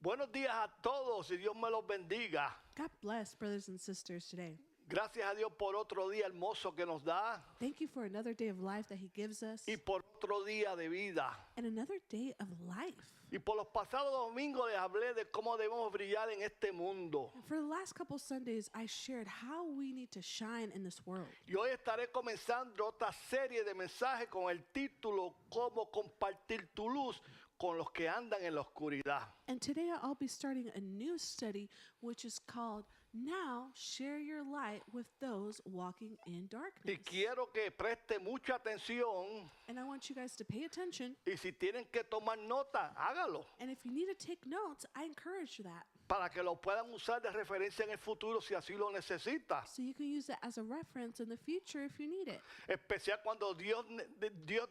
Buenos días a todos y Dios me los bendiga. God bless, brothers and sisters, today. Gracias a Dios por otro día hermoso que nos da Thank you for another day of life that He gives us y por otro día de vida. and another day of life. Y por los pasados domingos les hablé de cómo debemos brillar en este mundo. And for the last couple Sundays, I shared how we need to shine in this world. Y hoy estaré comenzando otra serie de mensajes con el título Cómo compartir tu luz con los que andan en la oscuridad. And today I'll be starting a new study which is called Now Share Your Light with Those Walking in Y Darkness. quiero que preste mucha atención And I want you guys to pay attention. y si tienen que tomar nota, hágalo And if you need to take notes, I encourage that. para que lo puedan usar de referencia en el futuro si así lo necesita. So you can use it as a reference in the future if you need it. Especial cuando Dios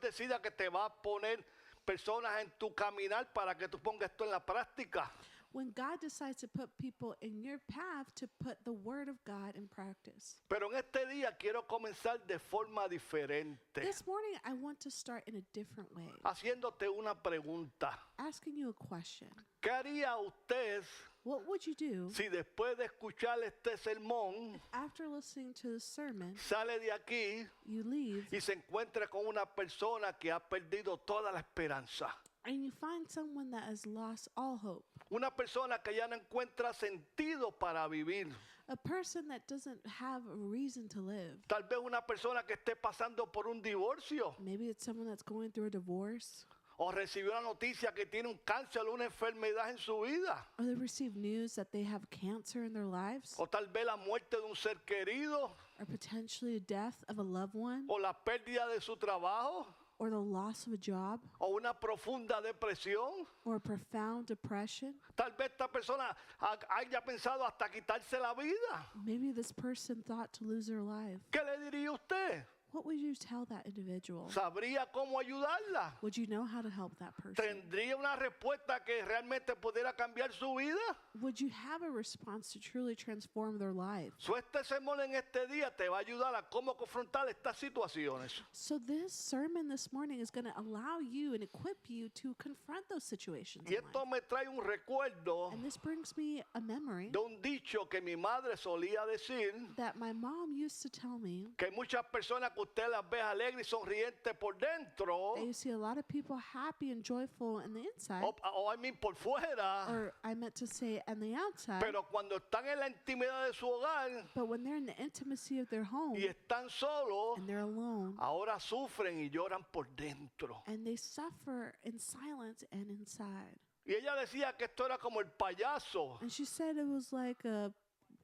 decida que te va a poner personas en tu caminar para que tú pongas esto en la práctica. When God decides to put people in your path to put the word of God in practice. Pero en este día quiero comenzar de forma diferente, This morning, I want to start in a different way, haciéndote una pregunta. asking you a question. ¿Qué haría usted What would you do si después de escuchar este sermón after listening to the sermon, sale de aquí you leave, y se encuentra con una persona que ha perdido toda la esperanza? and you find someone that has lost all hope? Una persona que ya no encuentra sentido para vivir. A person that doesn't have a reason to live. Tal vez una persona que esté pasando por un divorcio Maybe it's someone that's going through a divorce, o recibió la noticia que tiene un cáncer o una enfermedad en su vida. or they receive news that they have cancer in their lives, O tal vez la muerte de un ser querido or potentially a death of a loved one, o la pérdida de su trabajo or the loss of a job, o una profunda depresión. or a profound depression. Tal vez esta persona haya pensado hasta quitarse la vida. Maybe this person thought to lose their life. ¿Qué le diría usted? What would you tell that individual? ¿Sabría cómo ayudarla? Would you know how to help that person? ¿Tendría una respuesta que realmente pudiera cambiar su vida? Would you have a response to truly transform their life? So, este sermón en este día te va a ayudar a cómo confrontar estas situaciones. So this sermon this morning is going to allow you and equip you to confront those situations Y in esto life. me trae un recuerdo And this brings me a memory de un dicho que mi madre solía decir, that my mom used to tell me. que hay muchas personas que usted las ve alegres y sonrientes por dentro, That you see a lot of people happy and joyful on the inside, o I mean por fuera, or I meant to say on the outside, pero cuando están en la intimidad de su hogar but when they're in the intimacy of their home y están solos, and they're alone, ahora sufren y lloran por dentro. and they suffer in silence and inside. Y ella decía que esto era como el payaso, And she said it was like a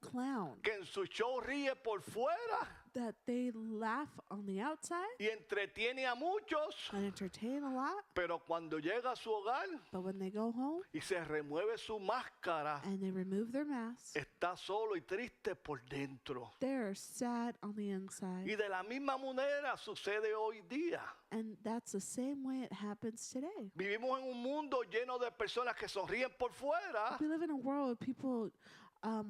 clown, que en su show ríe por fuera that they laugh on the outside y entretiene a muchos, and entertain a lot, pero cuando llega a su hogar but when they go home y se remueve su máscara, and they remove their mask, está solo y triste por dentro. they're sad on the Y inside. de la misma manera sucede hoy día. And that's the same way it happens today. Vivimos en un mundo lleno de personas que sonríen por fuera, We live in a world where people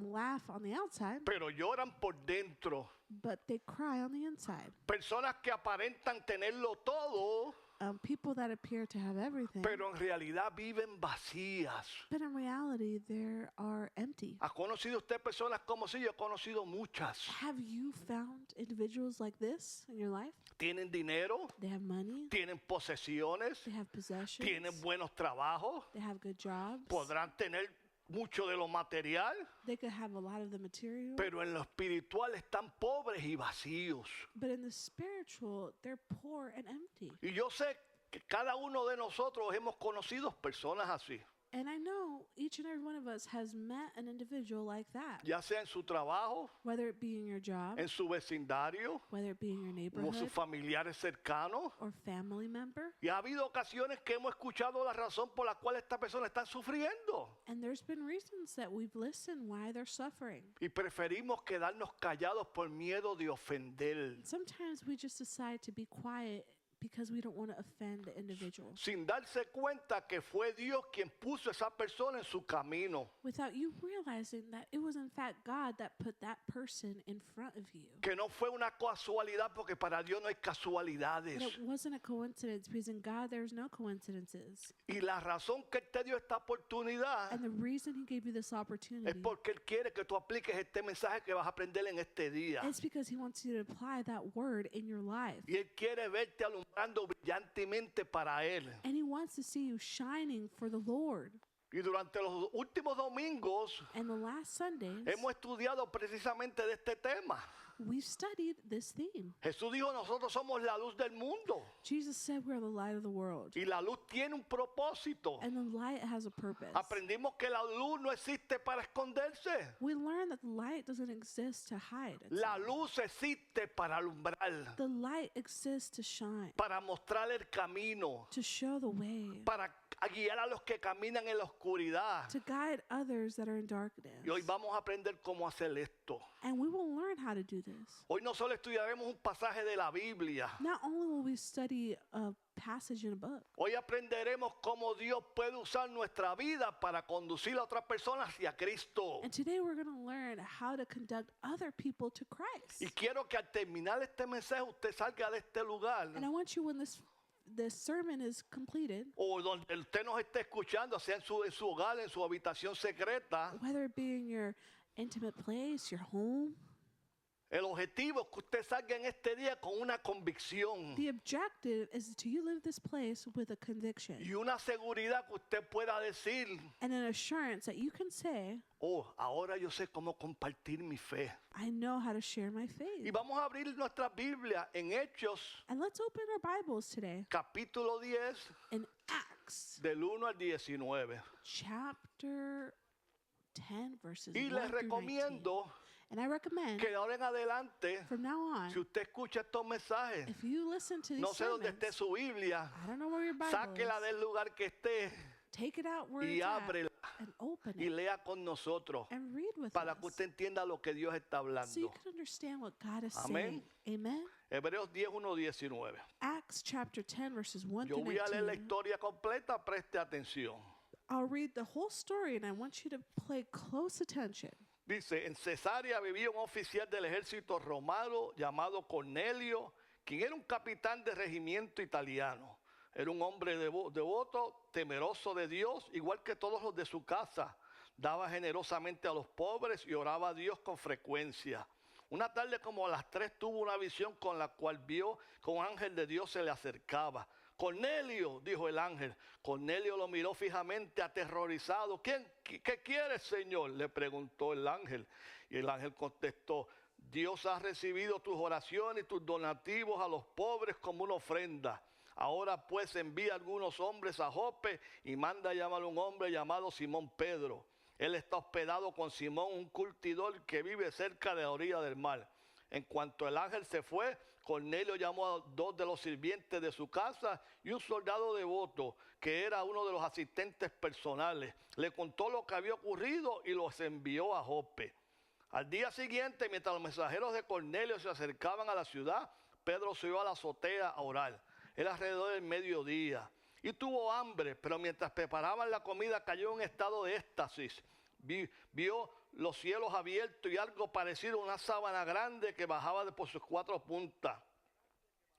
laugh on the outside, pero lloran por dentro. but they cry on the inside. Personas que aparentan tenerlo todo, People that appear to have everything, pero en realidad viven vacías. but in reality, they are empty. ¿Ha conocido usted personas como si? Yo he conocido muchas. Have you found individuals like this in your life? Tienen dinero, They have money, tienen posesiones, they have possessions, tienen buenos trabajos, they have good jobs, podrán tener mucho de lo material, they could have a lot of the material, pero en lo espiritual están pobres y vacíos. but in the spiritual, they're poor and empty. Y yo sé que cada uno de nosotros hemos conocido personas así, And I know each and every one of us has met an individual like that, ya sea en su trabajo, whether it be in your job, en su vecindario, whether it be in your o sus neighborhood familiares cercanos. or family member. Y ha habido ocasiones que hemos escuchado la razón por la cual estas personas están sufriendo. And there's been reasons that we've listened why they're suffering. Y preferimos quedarnos callados por miedo de ofender. Sometimes we just decide to be quiet because we don't want to offend the individual. sin darse cuenta que fue Dios quien puso a esa persona en su camino, Without you realizing that it was in fact God that put that person in front of you. que no fue una casualidad, porque para Dios no hay casualidades. That it wasn't a coincidence, because in God there's no coincidences. Y la razón que Él te dio esta oportunidad And the reason he gave you this es opportunity porque Él quiere que tú apliques este mensaje que vas a aprender en este día. is because he wants you to apply that word in your life. Y Él quiere verte alumbrando brillantemente para Él. And he wants to see you shining for the Lord. Y durante los últimos domingos And the last Sundays, hemos estudiado precisamente de este tema. we've studied this theme. Jesús dijo, nosotros somos la luz del mundo. Jesus said we're the light of the world. Y la luz tiene un propósito. And the light has a purpose. Aprendimos que la luz no existe para esconderse. We learned that the light doesn't exist to hide La itself. luz existe para alumbrar, The light exists to shine, para mostrar el camino, to show the way, para guiar a los que caminan en la oscuridad. to guide others that are in darkness. Y hoy vamos a aprender cómo hacer esto. And we will learn how to do this. Hoy no solo estudiaremos un pasaje de la Biblia. Not only will we study a passage in a book, Hoy aprenderemos cómo Dios puede usar nuestra vida para conducir a otras personas hacia Cristo. and today we're going to learn how to conduct other people to Christ. Y quiero que al terminar este mensaje usted salga de este lugar And I want you, when this sermon is completed, o donde usted nos esté escuchando, sea en su hogar, en su habitación secreta, whether it be in your intimate place, your home, el objetivo es que usted salga en este día con una convicción the objective is to you live this place with a conviction y una seguridad que usted pueda decir, and an assurance that you can say, oh, ahora yo sé cómo compartir mi fe. I know how to share my Y faith. vamos a abrir nuestra Biblia en Hechos, And let's open our Bibles today capítulo 10, in Acts del 1 al 19. chapter 10 verses Y 1 les through 19. recomiendo And I recommend que de ahora en adelante, from now on, si usted escucha estos mensajes, if you listen to these no sé dónde sermons, esté su Biblia, I don't know where your Bible sáquela is, del lugar que esté take it out where y it's at ábrela and open y it lea con nosotros and read with para que us usted entienda lo que Dios está so you hablando. can understand what God is Amén. saying. Amen. Hebreos 10, 1, 19. Acts chapter 10 verses 1 Yo through voy a leer la 19. historia completa, preste atención. I'll read the whole story and I want you to pay close attention. Dice, en Cesarea vivía un oficial del ejército romano llamado Cornelio, quien era un capitán de regimiento italiano. Era un hombre devoto, temeroso de Dios, igual que todos los de su casa. Daba generosamente a los pobres y oraba a Dios con frecuencia. Una tarde como a las 3 tuvo una visión con la cual vio que un ángel de Dios se le acercaba. Cornelio, dijo el ángel. Cornelio lo miró fijamente, aterrorizado. ¿Qué quieres, Señor?, le preguntó el ángel. Y el ángel contestó, Dios ha recibido tus oraciones y tus donativos a los pobres como una ofrenda. Ahora pues envía algunos hombres a Jope y manda a llamar a un hombre llamado Simón Pedro. Él está hospedado con Simón, un curtidor que vive cerca de la orilla del mar. En cuanto el ángel se fue, Cornelio llamó a 2 de los sirvientes de su casa y un soldado devoto, que era uno de los asistentes personales. Le contó lo que había ocurrido y los envió a Jope. Al día siguiente, mientras los mensajeros de Cornelio se acercaban a la ciudad, Pedro subió a la azotea a orar. Era alrededor del mediodía y tuvo hambre, pero mientras preparaban la comida cayó en un estado de éxtasis. Vio los cielos abiertos y algo parecido a una sábana grande que bajaba de por sus 4 puntas.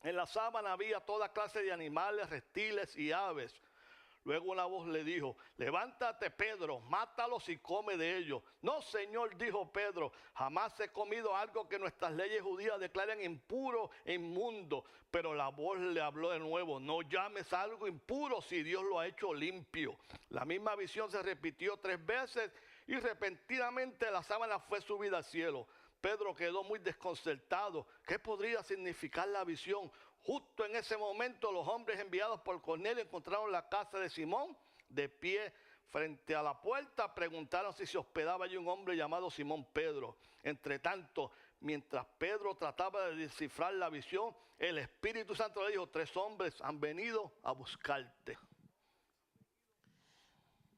En la sábana había toda clase de animales, reptiles y aves. Luego una voz le dijo, levántate, Pedro, mátalos y come de ellos. No, Señor, dijo Pedro, jamás he comido algo que nuestras leyes judías declaran impuro e inmundo. Pero la voz le habló de nuevo, no llames algo impuro si Dios lo ha hecho limpio. La misma visión se repitió 3 veces y repentinamente la sábana fue subida al cielo. Pedro quedó muy desconcertado. ¿Qué podría significar la visión? Justo en ese momento los hombres enviados por Cornelio encontraron la casa de Simón de pie frente a la puerta. Preguntaron si se hospedaba allí un hombre llamado Simón Pedro. Entre tanto, mientras Pedro trataba de descifrar la visión, el Espíritu Santo le dijo, 3 hombres han venido a buscarte.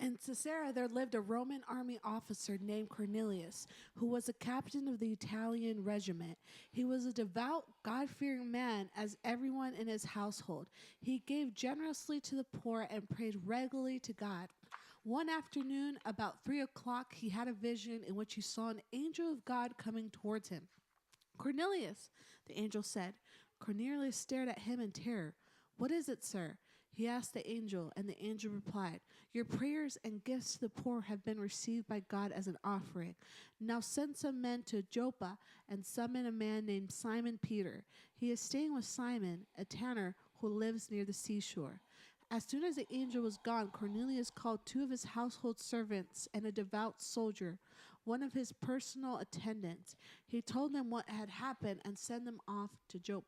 In Caesarea, there lived a Roman army officer named Cornelius, who was a captain of the Italian regiment. He was a devout, God-fearing man, as everyone in his household. He gave generously to the poor and prayed regularly to God. One afternoon, about 3 o'clock, he had a vision in which he saw an angel of God coming towards him. "Cornelius," the angel said. Cornelius stared at him in terror. "What is it, sir?" he asked the angel, and the angel replied, "Your prayers and gifts to the poor have been received by God as an offering. Now send some men to Joppa and summon a man named Simon Peter. He is staying with Simon, a tanner who lives near the seashore." As soon as the angel was gone, Cornelius called 2 of his household servants and a devout soldier, one of his personal attendants. He told them what had happened and sent them off to Joppa.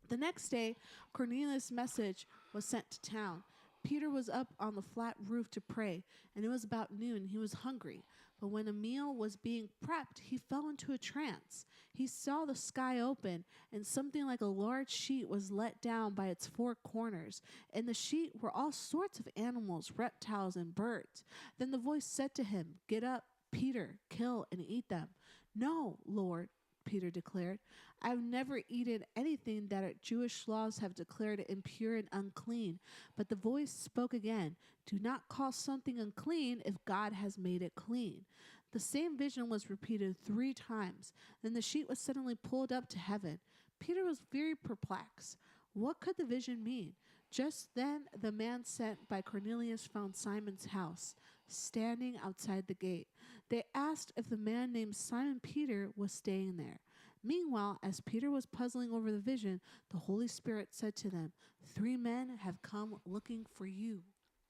The next day, Cornelius' message was sent to town. Peter was up on the flat roof to pray, and it was about noon. He was hungry, but when a meal was being prepped, he fell into a trance. He saw the sky open, and something like a large sheet was let down by its 4 corners. In the sheet were all sorts of animals, reptiles, and birds. Then the voice said to him, "Get up, Peter, kill and eat them." "No, Lord," Peter declared. "I've never eaten anything that our Jewish laws have declared impure and unclean." But the voice spoke again, "Do not call something unclean if God has made it clean." The same vision was repeated 3 times. Then the sheet was suddenly pulled up to heaven. Peter was very perplexed. What could the vision mean? Just then, the man sent by Cornelius found Simon's house, standing outside the gate. They asked if the man named Simon Peter was staying there. Meanwhile, as Peter was puzzling over the vision, the Holy Spirit said to them, 3 men have come looking for you.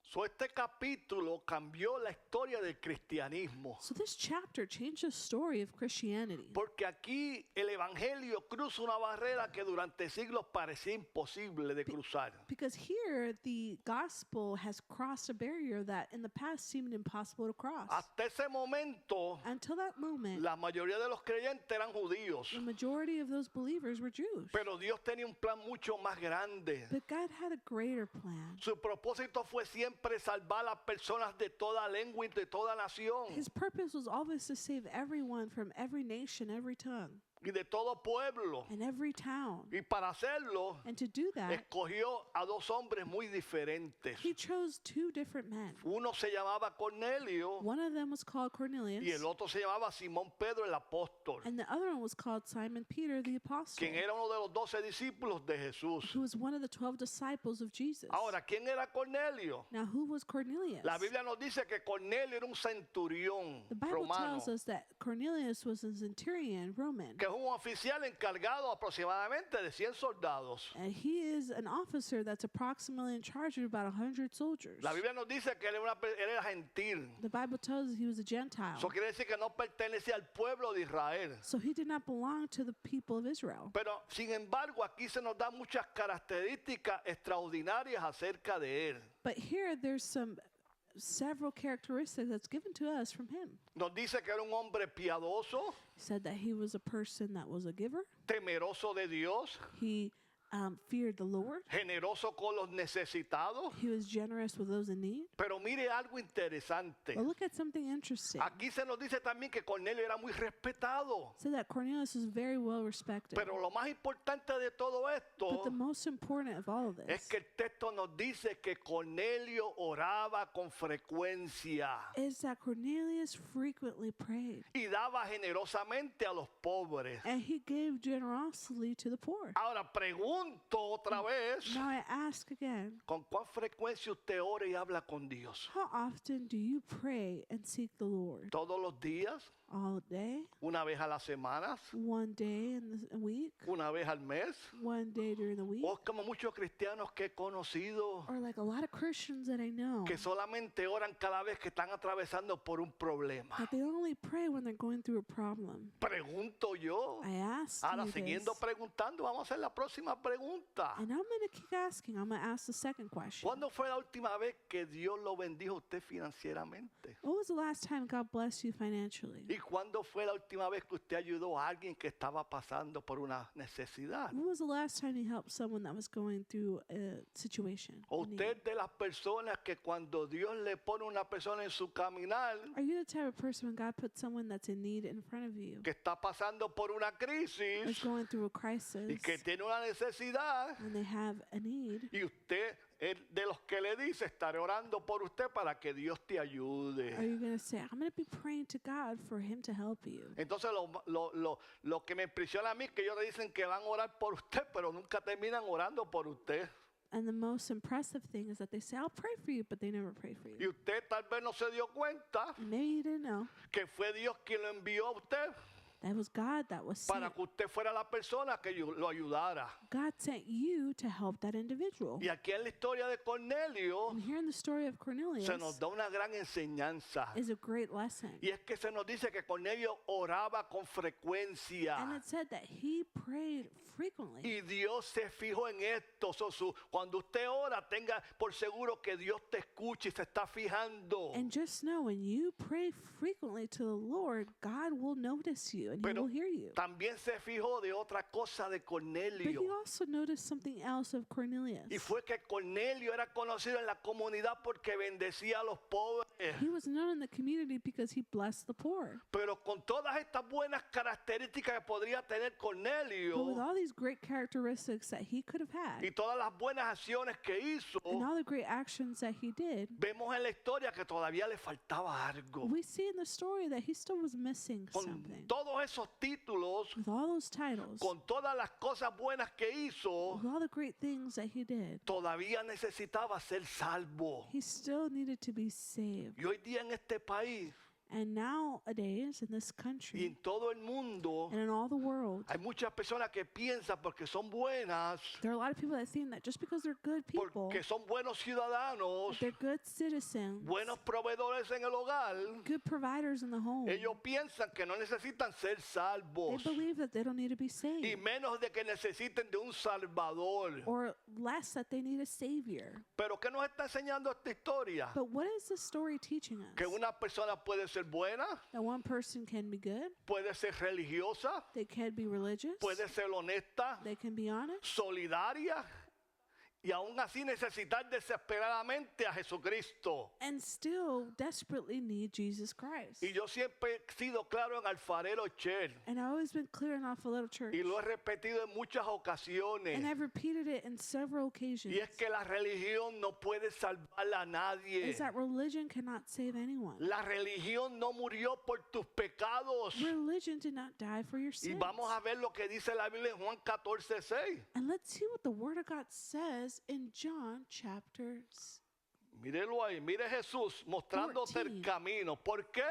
So este capítulo cambió la historia del cristianismo. So this chapter changed the story of Christianity. Porque aquí el evangelio cruza una barrera que durante siglos parecía imposible de cruzar. Because here the gospel has crossed a barrier that in the past seemed impossible to cross. Hasta ese momento, Until that moment, la mayoría de los creyentes eran judíos. the majority of those believers were Jews. Pero Dios tenía un plan mucho más grande. But God had a greater plan. Su propósito fue siempre salvar a las personas de toda lengua y de toda nación His purpose was always to save everyone from every nation, every tongue, y de todo pueblo. and every town. Y para hacerlo, And to do that, escogió a 2 hombres muy diferentes. he chose 2 different men. Uno se llamaba Cornelio One of them was called y Cornelius, el otro se llamaba Simón Pedro el apóstol, and the other one was called Simon Peter the apostle, quien era uno de los 12 discípulos de Jesús. who was one of the 12 disciples of Jesus. Ahora, ¿quién era Cornelio? Now, who was Cornelius? La Biblia nos dice que Cornelio era un centurión The Bible romano, tells us that Cornelius was a centurion, Roman, que es un oficial encargado aproximadamente de 100 soldados. and he is an officer that's approximately in charge of about 100 soldiers. La Biblia nos dice que él era gentil. The Bible tells us he was a Gentile, Eso quiere decir que no pertenece al pueblo de Israel. so he did not belong to the people of Israel. Pero sin embargo aquí se nos da muchas características extraordinarias acerca de él. But here there's several characteristics that's given to us from him. Nos dice que era un hombre piadoso, He said that he was a person that was a giver. temeroso de Dios, He feared the Lord. generoso con los necesitados. He was generous with those in need. Pero mire algo interesante. But look at something interesting. Aquí se nos dice también que Cornelio era muy respetado. So that Cornelius was very well respected. Pero lo más importante de todo But esto the most important of all of es this que el texto nos dice que Cornelio oraba con frecuencia is that Cornelius frequently prayed, y daba generosamente a los pobres. and he gave generosity to the poor. Ahora pregunto otra vez, Now I ask again, ¿con cuál frecuencia usted ora y habla con Dios? how often do you pray and seek the Lord? ¿Todos los días? All day? ¿Una vez a la semana? One day in the week? ¿Una vez al mes? One day during the week? O como muchos cristianos que he conocido Or like a lot of Christians that I know, que solamente oran cada vez que están atravesando por un problema. that they only pray when they're going through a problem. Pregunto yo. I asked Ahora, you siguiendo this, preguntando, vamos a hacer la próxima pregunta. and I'm going to keep asking. I'm going to ask the second question. ¿Cuándo fue la última vez que Dios lo bendijo a usted financieramente? When was the last time God blessed you financially? ¿Y cuándo fue la última vez que usted ayudó a alguien que estaba pasando por una necesidad? When was the last time you helped someone that was going through a situation? ¿O a need? usted de las personas que cuando Dios le pone una persona en su caminar Are you the type of person when God puts someone that's in need in front of you, que está pasando por una is crisis going through a y crisis, que tiene una necesidad and they have a need, y usted es de los que le dice estaré orando por usted para que Dios te are ayude? you going to say, I'm going to be praying to God for him to help you? Entonces lo que me impresiona a mí es que ellos le dicen que van a orar por usted, pero nunca terminan orando por usted. And the most impressive thing is that they say, I'll pray for you, but they never pray for Y you. usted tal vez no se dio cuenta And maybe you didn't know que fue Dios quien lo envió a usted that was God that was para sent. que usted fuera la persona que lo ayudara. God sent you to help that individual. Y aquí en la historia de Cornelio And here in the story of Cornelius se nos da una gran enseñanza. is a great lesson. Y es que se nos dice que Cornelio oraba con And frecuencia. it said that he prayed frequently. Y Dios se fijó en esto. Cuando usted ora, tenga por seguro que Dios te escucha y se está fijando. And just know when you pray frequently to the Lord, God will notice you and he Pero will hear you. también se fijó de otra cosa de But Cornelio. he also noticed something else of Cornelius. Y fue que Cornelio era conocido en la comunidad porque bendecía a los pobres. He was known in the community because he blessed the poor. Pero con todas estas buenas características que podría tener But with Cornelio all these great characteristics that he could have had y todas las buenas acciones que hizo, and all the great actions that he did, vemos en la historia que todavía le faltaba algo. we see in the story that he still was missing Con something. todos esos títulos, With all those titles, con todas las cosas buenas que hizo, with all the great things that he did, todavía necesitaba ser salvo. he still needed to be saved. Y hoy día en este país And nowadays, in this y country en todo el mundo, and in all the world, hay muchas personas que piensan porque son buenas, there are a lot of people that think that just because they're good people, porque son buenos ciudadanos, they're good citizens, buenos proveedores en el hogar, good providers in the home, ellos piensan que no necesitan ser they salvos believe that they don't need to be y saved, menos de que necesiten de un salvador. or less that they need a savior. Pero ¿qué nos está enseñando esta historia? But what is the story teaching us? Que una persona puede ser buena, That one person can be good, puede ser religiosa, they can be religious, puede ser honesta, they can be honest, solidaria y aún así necesitar desesperadamente a Jesucristo. and still desperately need Jesus Christ. Y yo siempre he sido claro en Alfarero Church And I've always been clear enough for Little Church, y lo he repetido en muchas ocasiones. and I've repeated it in several occasions, Y es que la religión no puede salvar a nadie. is that religion cannot save anyone. La religión no murió por tus pecados. Religion did not die for your Y sins. vamos a ver lo que dice la Biblia en Juan 14:6. And let's see what the Word of God says in John chapter Mírelo ahí, mire Jesús mostrándote el 14. camino. ¿Por qué?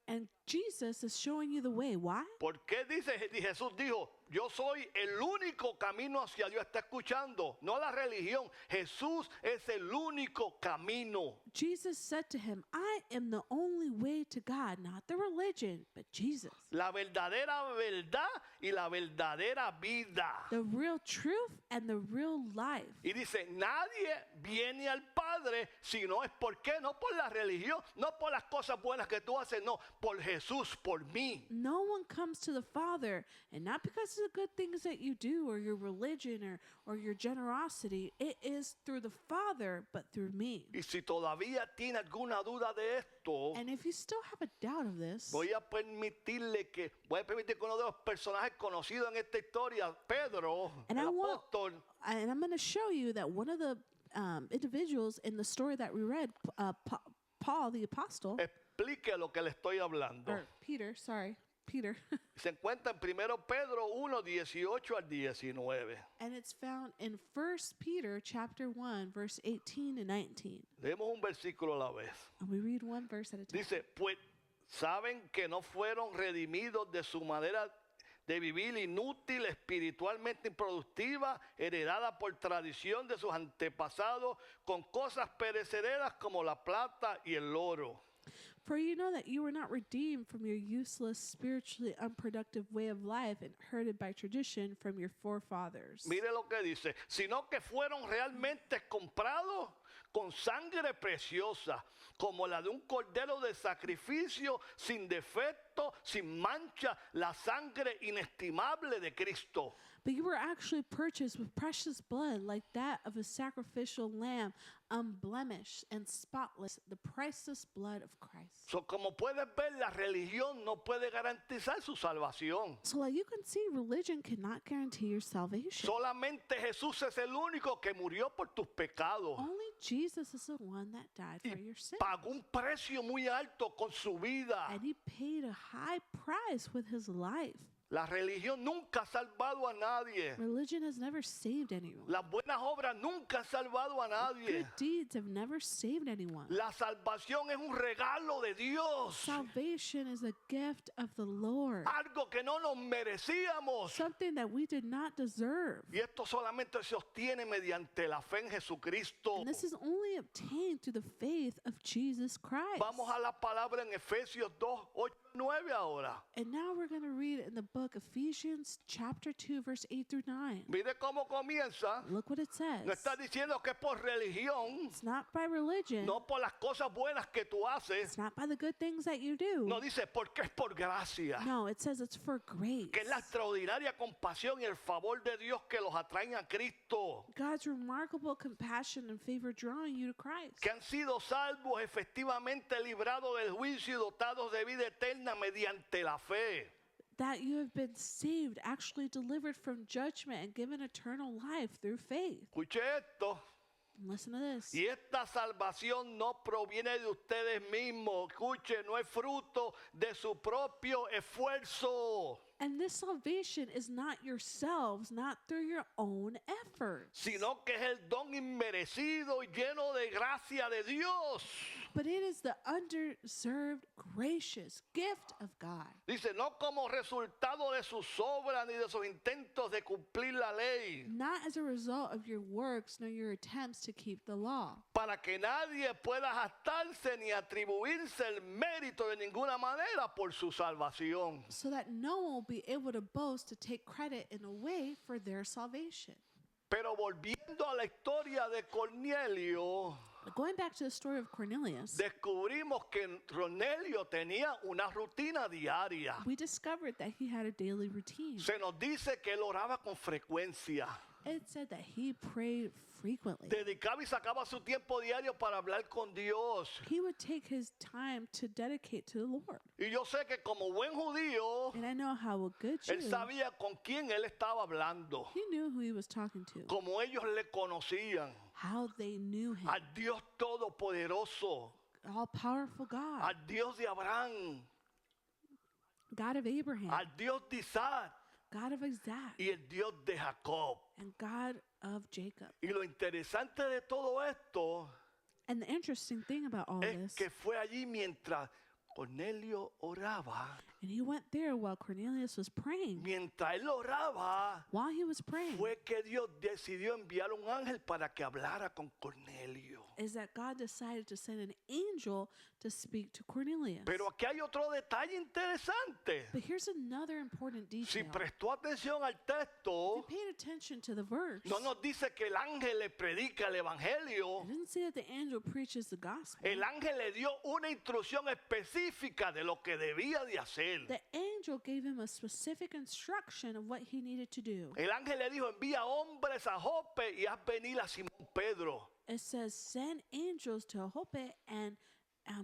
And Jesus is showing you the way. Why? ¿Por qué dice Jesús dijo, yo soy el único camino hacia Dios? Está escuchando, no la religión. Jesús es el único camino. Jesus said to him, I am the only way to God, not the religion, but Jesus. La verdadera verdad y la verdadera vida. The real truth and the real life. Y dice, nadie viene al Padre si no es por qué, no por la religión, no por las cosas buenas que tú haces, no, por Jesús, por mí. No one comes to the Father, and not because of the good things that you do or your religion or your generosity. It is through the Father, but through me. Y si todavía tiene alguna duda de esto, And if you still have a doubt of this, voy a permitir que uno de los personajes conocidos en esta historia, Pedro, And el I want- apóstol, and I'm going to show you that one of the individuals in the story that we read, Paul the apostle, explique lo que le estoy hablando. or Peter, Se encuentra en 1 Pedro 1, 18 al 19. and it's found in 1 Peter chapter 1, verse 18 and 19. Leemos un versículo a la vez. And we read one verse at a time. Dice, pues saben que no fueron redimidos de su manera de vivir inútil, espiritualmente improductiva, heredada por tradición de sus antepasados, con cosas perecederas como la plata y el oro. For you know that you were not redeemed from your useless, spiritually unproductive way of life inherited by tradition from your forefathers. Mire lo que dice, sino que fueron realmente comprados con sangre preciosa, como la de un cordero de sacrificio sin defecto, sin mancha, la sangre inestimable de Cristo. But you were actually purchased with precious blood like that of a sacrificial lamb, unblemished and spotless, the priceless blood of Christ. So, como puedes ver, la religión no puede garantizar su salvación. So like you can see, religion cannot guarantee your salvation. Solamente Jesús es el único que murió por tus pecados. Only Jesus is the one that died for your sin. Pagó un precio muy alto con su vida. And he paid a high price with his life. La religión nunca ha salvado a nadie. Religion has never saved anyone. Las buenas obras nunca han salvado a nadie. Good deeds have never saved anyone. La salvación es un regalo de Dios. Salvation is a gift of the Lord. Algo que no nos merecíamos. Something that we did not deserve. Y esto solamente se obtiene mediante la fe en Jesucristo. And this is only obtained through the faith of Jesus Christ. Vamos a la palabra en Efesios 2, 8, 9 ahora. And now we're going to read in the book Ephesians chapter 2 verse 8 through 9. Mire cómo comienza. Look what it says. No está diciendo que es por religión, It's not by religion. no por las cosas buenas que tú haces. It's not by the good things that you do. No dice porque es por gracia. No, it says it's for grace. Que es la extraordinaria compasión y el favor de Dios que los atraen a Cristo. God's remarkable compassion and favor drawing you to Christ. Que han sido salvos, efectivamente librados del juicio y dotados de vida eterna mediante la fe. That you have been saved, actually delivered from judgment and given eternal life through faith. Escuche esto. Listen to this. Y esta salvación no proviene de ustedes mismos. Escuche, no es fruto de su propio esfuerzo, And this salvation is not yourselves, not through your own efforts, sino que es el don inmerecido y lleno de gracia de Dios. but it is the undeserved, gracious gift of God. Dice, no como resultado de sus obras ni de sus intentos de cumplir la ley, Not as a result of your works nor your attempts to keep the law, para que nadie pueda jactarse ni atribuirse el mérito de ninguna manera por su salvación. so that no one will be able to boast to take credit in a way for their salvation. Pero volviendo a la historia de Cornelio, Going back to the story of Cornelius, descubrimos que Cornelio tenía una rutina diaria. we discovered that he had a daily routine. Se nos dice que él oraba con frecuencia. It said that he prayed frequently. Dedicaba y sacaba su tiempo diario para hablar con Dios. He would take his time to dedicate to the Lord. Y yo sé que como buen judío, And I know how a good Jew, él sabía con quién él estaba hablando, he knew who he was talking to, como ellos le conocían, how they knew him. al Dios Todopoderoso, All-powerful God, al Dios de Abraham, God of Abraham, al Dios de Isaac God of Isaac, y el Dios de Jacob. and God of Jacob. Y lo interesante de todo esto And the interesting thing about all es this, que fue allí mientras Cornelio oraba. and he went there while Cornelius was praying. Mientras él oraba, While he was praying, fue que Dios decidió enviar un ángel para que hablara con Cornelio. is that God decided to send an angel to speak to Cornelius. Pero aquí hay otro detalle interesante. But here's another important Si detail. prestó atención al If texto, you paid attention to the verse, no nos dice que el ángel le predica el evangelio. it didn't say that the angel preaches the gospel. El ángel le dio una instrucción específica de lo que debía de hacer. The angel gave him a specific instruction of what he needed to do. El ángel le dijo, envía hombres a Jope y haz venir a Simón Pedro. It says, send angels to Jope and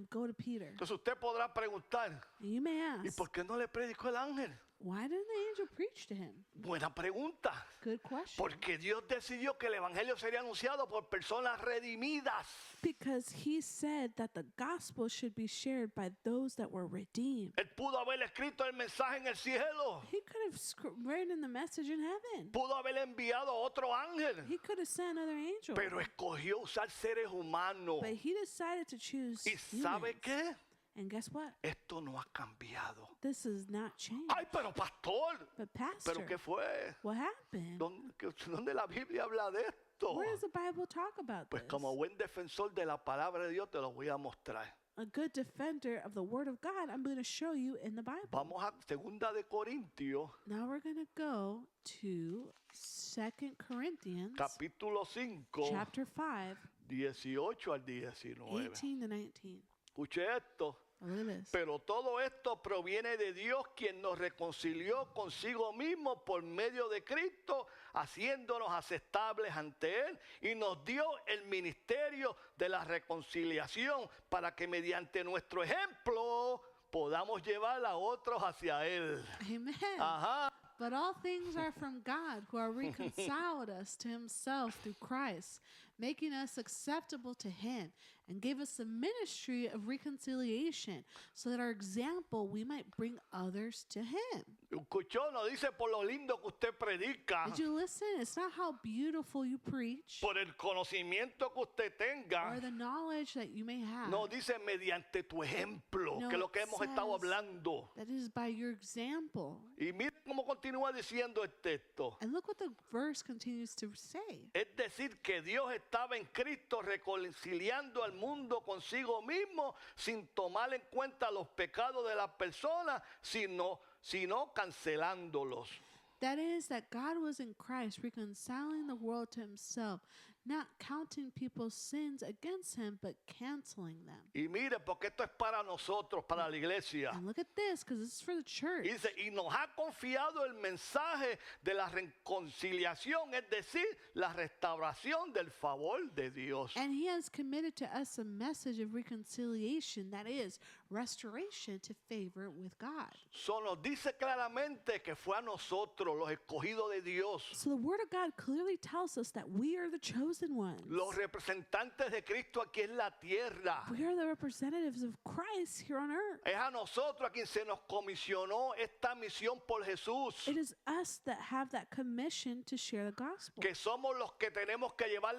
go to Peter. Entonces usted podrá preguntar, And you may ¿y ask, por qué no le predicó el ángel? why didn't the angel preach to him? Buena pregunta. Good question. Porque Dios decidió que el evangelio sería anunciado por personas redimidas. Because he said that the gospel should be shared by those that were redeemed. Él pudo haber escrito el mensaje en el cielo. He could have written the message in heaven. Pudo haber enviado a otro ángel. He could have sent another angel. Pero escogió usar seres humanos. But he decided to choose ¿Y sabe humans. qué? And guess what? Esto no ha cambiado. This is not changed. Ay, pero pastor. But pastor, ¿Pero qué fue? what happened? ¿Dónde la Biblia habla de esto? Where does the Bible talk about Pues this? como buen defensor de la palabra de Dios te lo voy a mostrar. A good defender of the word of God, I'm going to show you in the Bible. Vamos a 2 de Corintios, Now we're going to go to 2 Corinthians capítulo 5, chapter 5, 18 al 19. 18 to 19. Escuche esto. Look at this. Pero todo esto proviene de Dios, quien nos reconcilió consigo mismo por medio de Cristo, haciéndonos aceptables ante Él, y nos dio el ministerio de la reconciliación para que mediante nuestro ejemplo podamos llevar a otros hacia Él. Amen. Ajá. But all things are from God, who are reconciled us to himself through Christ, making us acceptable to him, and gave us the ministry of reconciliation, so that our example we might bring others to him. Escuchó, no dice por lo lindo que usted predica, Did you listen? It's not how beautiful you preach por el conocimiento que usted tenga. or the knowledge that you may have. No, dice mediante tu ejemplo, No, que es lo que it hemos estado says hablando. That is by your example. Y mire cómo continúa diciendo el texto. And look what the verse continues to say. Es decir, que Dios estaba en Cristo reconciliando al mundo consigo mismo sin tomar en cuenta los pecados de las personas, sino cancelándolos. That is, that God was in Christ reconciling the world to himself, not counting people's sins against him, but canceling them. Y mire, porque esto es para nosotros, para la iglesia. And look at this, because this is for the church. Y dice, y nos ha confiado el mensaje de la reconciliación, es decir, la restauración del favor de Dios. And he has committed to us a message of reconciliation, that is, restoration to favor with God. So nos dice claramente que fue a nosotros, los escogidos de Dios, So the word of God clearly tells us that we are the chosen ones. los representantes de Cristo aquí en la tierra. We are the representatives of Christ here on earth. Es a nosotros a quien se nos comisionó esta misión por Jesús, It is us that have that commission to share the gospel. que somos los que tenemos que llevar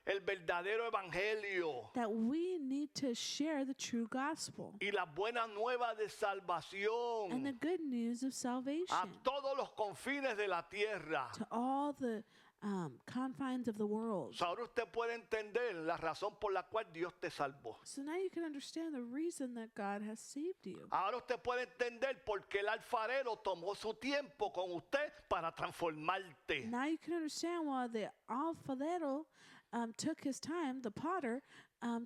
el verdadero evangelio That we need to share the true gospel y las buenas nuevas de and the salvación good news of a salvation todos los confines de la tierra. to all the confines of the world. Ahora usted puede entender la razón por la cual Dios te salvó. So now you can understand the reason that God has saved you. Ahora usted puede entender por qué el alfarero tomó su tiempo con usted para transformarte. Now you can understand why the alfarero took his time, the potter,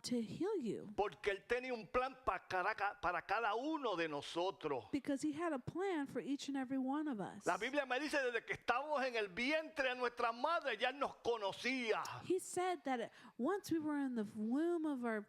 to heal you. Porque Él tenía un plan para cada uno de nosotros. Because he had a plan for each and every one of us. La Biblia me dice desde que estábamos en el vientre de nuestra madre ya Él nos conocía. He said that once we were in the womb of our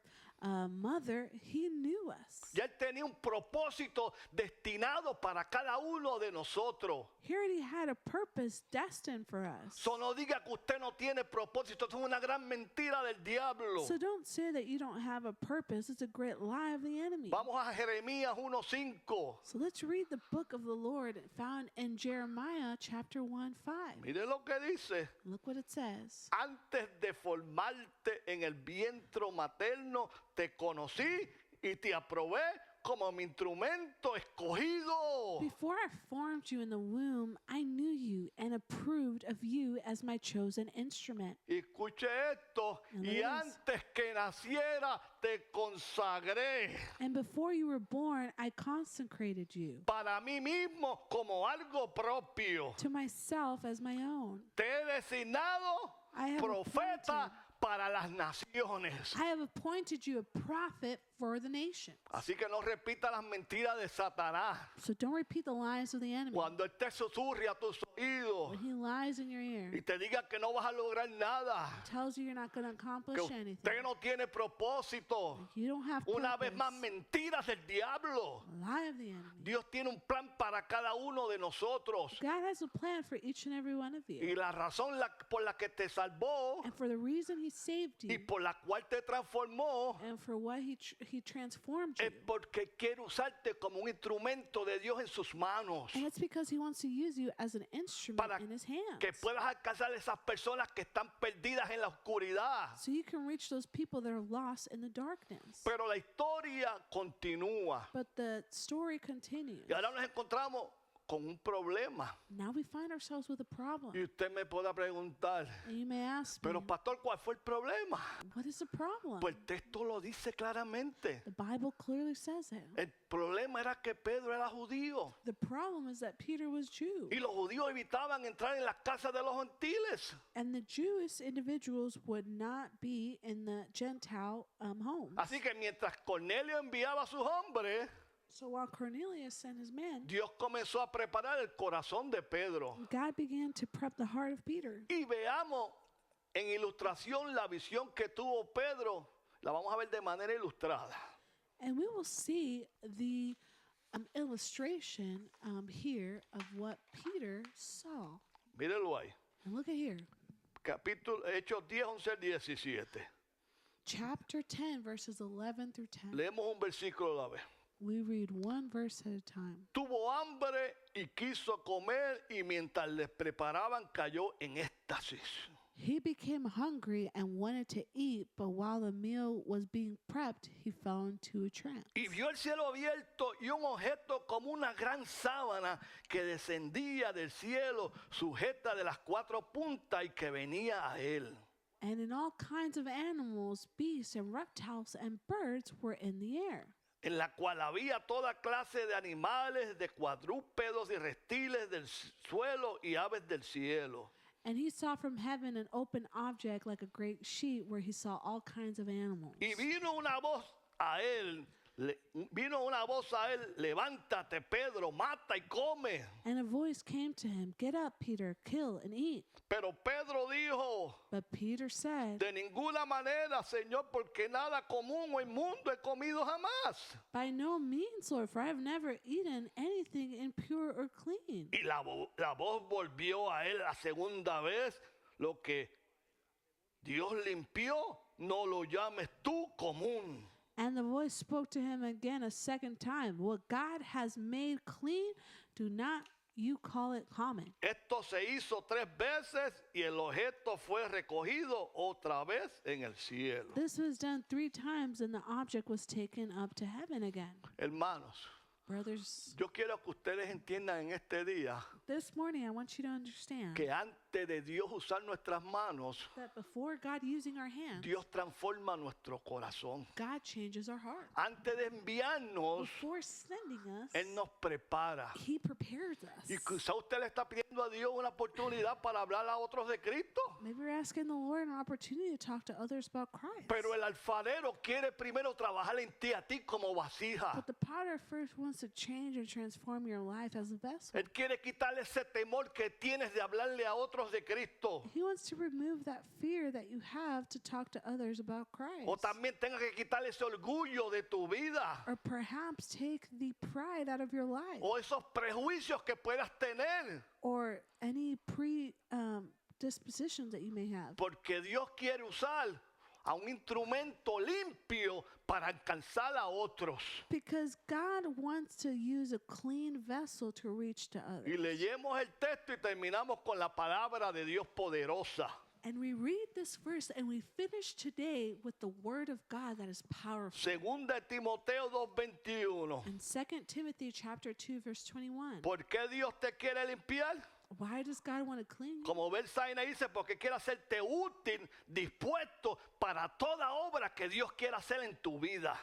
mother, he knew us. Ya Él tenía un propósito destinado para cada uno de nosotros. He already had a purpose destined for us. So no diga que usted no tiene propósito. Esto es una gran mentira del diablo. So don't say that you don't have a purpose. It's a great lie of the enemy. Vamos a Jeremías 1:5. So let's read the book of the Lord found in Jeremiah chapter 1:5. Mire lo que dice. Look what it says. Antes de formarte en el vientre materno, te conocí y te aprobé como mi instrumento escogido. Before I formed you in the womb, I knew you and approved of you as my chosen instrument. Y escuche esto. And Y it is. antes que naciera, te consagré And before you were born, I consecrated you para mí mismo como algo propio. to myself as my own. Te he designado I have profeta appointed- para las naciones. I have appointed you a prophet for the nations. Así que no repita las mentiras de Satanás. So don't repeat the lies of the enemy. Cuando él te susurre a tus oídos When he lies in your ear, y te diga que no vas a lograr nada, tells you you're not going to que accomplish anything. usted no tiene propósito. You don't have Una vez más, purpose. mentiras del diablo. Lie of the enemy. Dios tiene un plan para cada uno de nosotros. God has a plan for each and every one of Y you. la razón por la que te salvó And for the reason he saved y you por la cual te transformó and for what he transformed es you. porque quiere usarte como un instrumento de Dios en sus manos. And it's because he wants to use you as an instrument Para in his hands. que puedas alcanzar a esas personas que están perdidas en la oscuridad. So you can reach those people that are lost in the darkness. Pero la historia continúa. But the story continues. Y ahora nos encontramos con un problema. Now we find ourselves with a problem. Y usted me pueda preguntar, And you may ask me, pero pastor, ¿cuál fue el problema? what is the problem? Pues el texto lo dice claramente. The Bible clearly says it. El problema era que Pedro era judío. The problem is that Peter was Jew. Y los judíos evitaban entrar en las casas de los gentiles. And the Jewish individuals would not be in the Gentile homes. Así que mientras Cornelio enviaba a sus hombres, So while Cornelius sent his men, Dios comenzó a preparar el corazón de Pedro. God began to prep the heart of Peter. Y veamos en ilustración la visión que tuvo Pedro. La vamos a ver de manera ilustrada. And we will see the illustration here of what Peter saw. Mírenlo ahí. And look at here. Capítulo Hechos 10, 11 al 17. Chapter 10, verses 11 through 10. Leemos un versículo a la vez. We read one verse at a time. Tuvo hambre y quiso comer y mientras les preparaban cayó en éxtasis. He became hungry and wanted to eat, but while the meal was being prepped, he fell into a trance. Y vio el cielo abierto y un objeto como una gran sábana que descendía del cielo, sujeta de las cuatro puntas y que venía a él. And in all kinds of animals, beasts, and reptiles and birds were in the air. En la cual había toda clase de animales, de cuadrúpedos y reptiles del suelo y aves del cielo. And he saw from heaven an open object like a great sheet where he saw all kinds of animals. Y vino una voz a él, levántate Pedro, mata y come. And a voice came to him, get up, Peter, kill and eat. Pero Pedro dijo, But Peter said, de ninguna manera, Señor, porque nada común o inmundo he comido jamás. by no means, Lord, for I have never eaten anything impure or clean. Y la voz volvió a él la segunda vez, lo que Dios limpió, no lo llames tú común. And the voice spoke to him again a second time. What God has made clean, do not you call it common. Esto se hizo 3 veces y el objeto fue recogido otra vez en el cielo. This was done 3 times, and the object was taken up to heaven again. Hermanos, Brothers, yo quiero que ustedes entiendan en este día this morning I want you to understand que antes de Dios usar nuestras manos, that before God using our hands, Dios transforma nuestro corazón. God changes our heart. Antes de enviarnos, Before sending us, Él nos prepara. He prepares us. Y quizá usted le está pidiendo a Dios una oportunidad para hablar a otros de Cristo. Maybe we're asking the Lord an opportunity to talk to others about Christ. Pero el alfarero quiere primero trabajar en ti, a ti como vasija. But the potter first wants to change and transform your life as a vessel. Él quiere quitarle ese temor que tienes de hablarle a otros de Cristo. He wants to remove that fear that you have to talk to others about Christ. O también tenga que quitarle ese orgullo de tu vida. Or perhaps take the pride out of your life. O esos prejuicios que puedas tener. Or any dispositions that you may have. Porque Dios quiere usar a un instrumento limpio para alcanzar a otros. Because God wants to use a clean vessel to reach to others. Y leemos el texto y terminamos con la palabra de Dios poderosa. And we read this verse and we finish today with the word of God that is powerful. Segunda de Timoteo 2:21. In 2 Timothy chapter 2 verse 21. ¿Por qué Dios te quiere limpiar? Why does God want to clean you? Como Bersaina dice, porque quiere hacerte útil, dispuesto para toda obra que Dios quiera hacer en tu vida.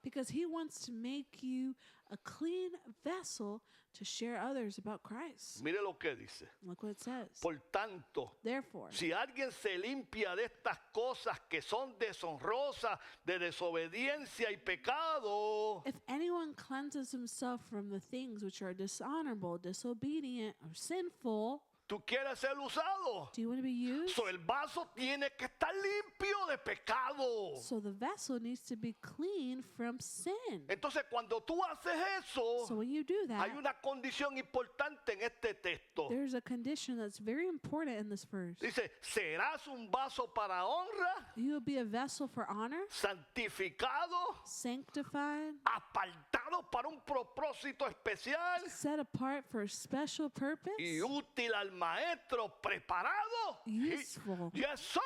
Because he wants to make you a clean vessel to share others about Christ. Mire lo que dice. Look what it says. Por tanto, Therefore, si alguien se limpia de estas cosas que son deshonrosas, de desobediencia y pecado, if anyone cleanses himself from the things which are dishonorable, disobedient, or sinful, tú quieres ser usado. do you want to be used? So el vaso tiene que estar limpio de pecado. So the vessel needs to be clean from sin. Entonces cuando tú haces So eso, when you do that, hay una condición importante en este texto. there's a condition that's very important in this verse. Dice, serás un vaso para honra, You will be a vessel for honor, santificado, sanctified, apartado para un propósito especial set apart for a special purpose, y útil al maestro, preparado, Useful. yes sir,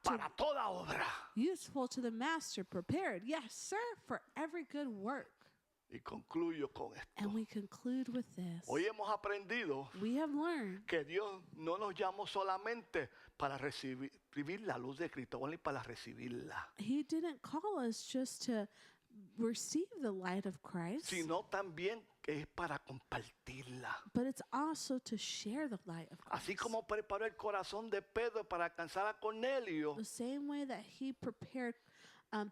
para toda obra. useful to the master, prepared, yes, sir, for every good work. Y concluyo con esto. And we conclude with this. Hoy hemos aprendido We have learned que Dios no nos llamó solamente para recibir la luz de Cristo, ni para recibirla, He didn't call us just to receive the light of Christ, sino también que es para compartirla. but it's also to share the light of Así Christ. como preparó el corazón de Pedro para alcanzar a Cornelio, The same way that he prepared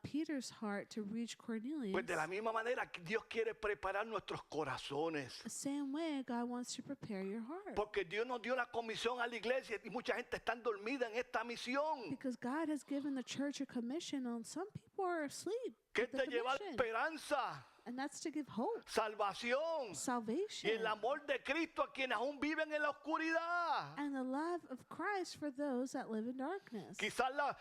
Peter's heart to reach Cornelius, pues de la misma manera que Dios quiere preparar nuestros corazones. the same way God wants to prepare your heart. Porque Dios nos dio la comisión a la iglesia y mucha gente está dormida en esta misión. Because God has given the church a commission, and some people are asleep. Que with es the de llevar commission. esperanza, And that's to give hope, salvación y salvation, el amor de Cristo a quienes aún viven en la oscuridad. and the love of Christ for those that live in darkness. Quizás la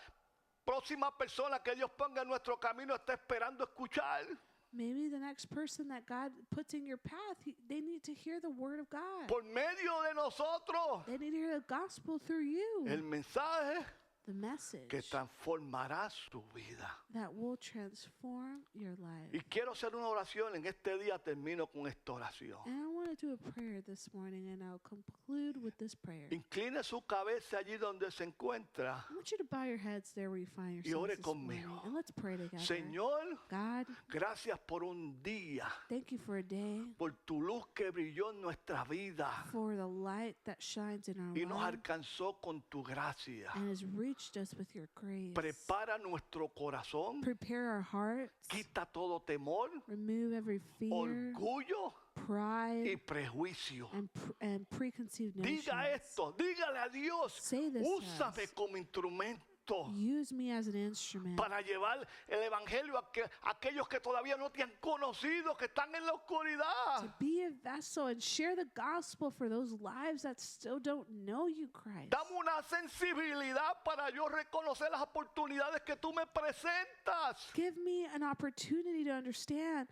próxima persona que Dios ponga en nuestro camino está esperando escuchar. Maybe the next person that God puts in your path, they need to hear the word of God. Por medio de nosotros They need to hear the gospel through you, el mensaje the message que transformará su vida. that will transform your life. Y quiero hacer una oración. En este día termino con esta oración. And I want to do a prayer this morning, and I'll conclude with this prayer. Incline su cabeza allí donde se encuentra. I want you to bow your heads there where you find Y ore yourselves this morning, conmigo. and let's pray together. Señor, God, gracias por un día, thank you for a day, por tu luz que brilló en nuestra vida for the light that shines in our y nos life alcanzó con tu gracia. and has reached us with your grace. Prepara nuestro corazón, Prepare our hearts, quita todo temor, remove every fear, orgullo y pride, prejuicio. and preconceived notions. Diga esto, dígale a Dios, Say this to úsame us. como instrumento Use me as an instrument para llevar el evangelio a aquellos que todavía no te han conocido, que están en la to oscuridad. be a vessel and share the gospel for those lives that still don't know you, Christ. Dame una sensibilidad para yo reconocer las oportunidades que tú me presentas. Give me an opportunity to understand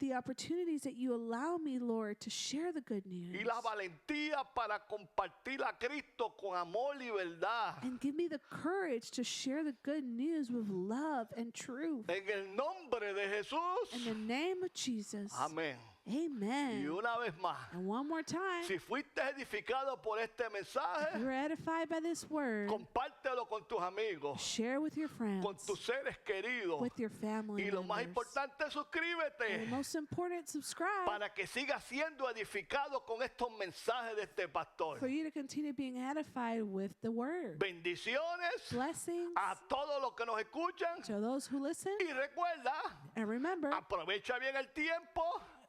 the opportunities that you allow me, Lord, to share the good news. Y la valentía para compartir a Cristo con amor y verdad. And give me the courage to share the good news with love and truth. En el nombre de Jesús. In the name of Jesus. Amén. Amen. Y una vez más, And one more time, si fuiste edificado por este mensaje, you're edified by this word, compártelo con tus amigos, share with your friends, con tus seres queridos. with your family Y lo más members. importante, And the suscríbete most important, subscribe para que sigas siendo edificado con estos mensajes de este pastor. for you to continue being edified with the word. Bendiciones Blessings a todos los que nos escuchan. to those who listen. Y recuerda, And remember, aprovecha bien el tiempo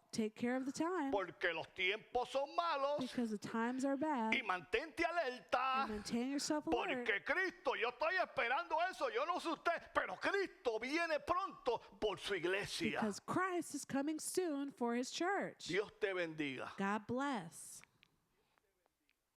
take care of the time porque los tiempos son malos because the times are bad. y mantente alerta And maintain yourself alert porque Cristo, yo estoy esperando eso, yo no sé usted, pero Cristo viene pronto por su iglesia. because Christ is coming soon for his church. Dios te bendiga. God bless.